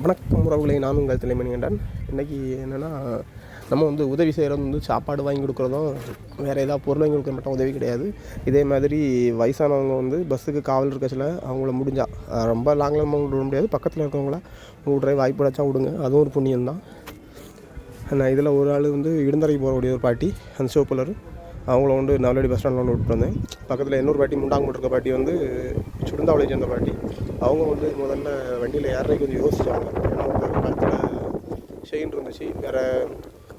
வணக்கம் உறவுகளை, நான் உங்கள் தலைமணிகண்டன். இன்றைக்கி என்னென்னா, நம்ம உதவி செய்கிறது சாப்பாடு வாங்கி கொடுக்குறதும் வேறு ஏதாவது பொருள் வாங்கி கொடுக்குற மட்டும் உதவி கிடையாது. இதே மாதிரி வயசானவங்க பஸ்ஸுக்கு காவல் இருக்கச்சில் அவங்கள முடிஞ்சால் ரொம்ப லாங்கில் நம்ம விட முடியாது, பக்கத்தில் இருக்கவங்கள விட்ற வாய்ப்பு கிடச்சா விடுங்க, அதுவும் ஒரு புண்ணியம்தான். நான் இதில் ஒரு ஆள் இடுந்தரைக்கு போகக்கூடிய ஒரு பாட்டி, அந்த சிவப்புலர், அவங்கள நவலடி பஸ் ஸ்டாண்டில் விட்டு வந்தேன். பக்கத்தில் இன்னொரு பாட்டி, முண்டாங்க போட்டிருக்க பாட்டி சுடுந்தாவளை சேர்ந்த பாட்டி. அவங்க முதல்ல வண்டியில் ஏறதுக்கு கொஞ்சம் யோசிச்சாங்க. ஏன்னா கழுத்தில் செயின் இருந்துச்சு, வேறு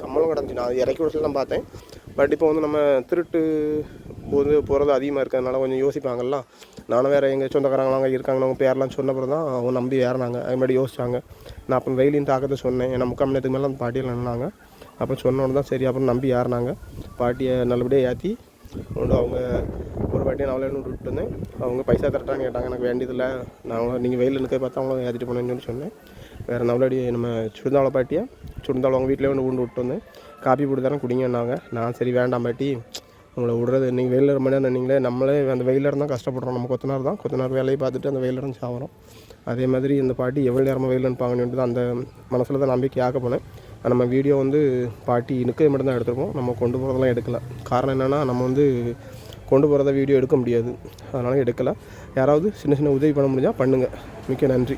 கம்மலும் கிடந்துச்சு. நான் இறக்கி விடத்துல தான் பார்த்தேன். பட் இப்போ நம்ம திருட்டு போகிறது அதிகமாக இருக்கிறதுனால கொஞ்சம் யோசிப்பாங்கல்ல. நானும் வேறு எங்கள் சொந்தக்காரங்களாம் அங்கே இருக்காங்க, அவங்க பேரெலாம் சொன்ன பிறகு தான் அவங்க நம்பி ஏறினாங்க. அது மாதிரி யோசிச்சாங்க. நான் அப்போ வெயிலின் தாக்கத்தை சொன்னேன். ஏன்னா 3/4 மணி நேரத்துக்கு மேலே அந்த பாட்டியில் நின்னாங்க. அப்புறம் சொன்னோன்னு தான் சரி அப்புறம் நம்பி ஏறினாங்க. பாட்டியை நல்லபடியாக ஏற்றி அவங்க ஒரு பாட்டியை நான் விட்டு வந்தேன். அவங்க பைசா தரட்டான்னு கேட்டாங்க. எனக்கு வேண்டியதில்லை, நான் நீங்கள் வெயிலில் நிற்க பார்த்தா அவங்கள ஏற்றிட்டு போனேன்னு சொன்னேன். வேறு நவலடி நம்ம சுடுந்தாவளை பாட்டியை அவங்க வீட்டிலே விட்டு வந்தேன். காப்பி போட்டு தரேன் குடிங்கன்னாங்க. நான் சரி வேண்டாம் பாட்டி, உங்களை விடுறது நீங்கள் வெயிலில் ரொம்ப நேரம் நீங்களே, நம்மளே அந்த வெயிலில் இருந்தால் கஷ்டப்படுறோம். நம்ம கொத்தனார் வேலையை பார்த்துட்டு அந்த வெயிலில் இருந்து சாகிறோம். அதே மாதிரி இந்த பாட்டி எவ்வளோ நேரமாக வெயிலில் இருப்பாங்கன்னு அந்த மனசில் தான் நம்பிக்கை ஆக்க போனேன். நம்ம வீடியோ பாட்டி நிற்கிறது மட்டும்தான் எடுத்துருக்கோம், நம்ம கொண்டு போகிறதெல்லாம் எடுக்கலை. காரணம் என்னென்னா, நம்ம கொண்டு போகிறத வீடியோ எடுக்க முடியாது, அதனால் எடுக்கலை. யாராவது சின்ன சின்ன உதவி பண்ண முடிஞ்சால் பண்ணுங்கள். மிக்க நன்றி.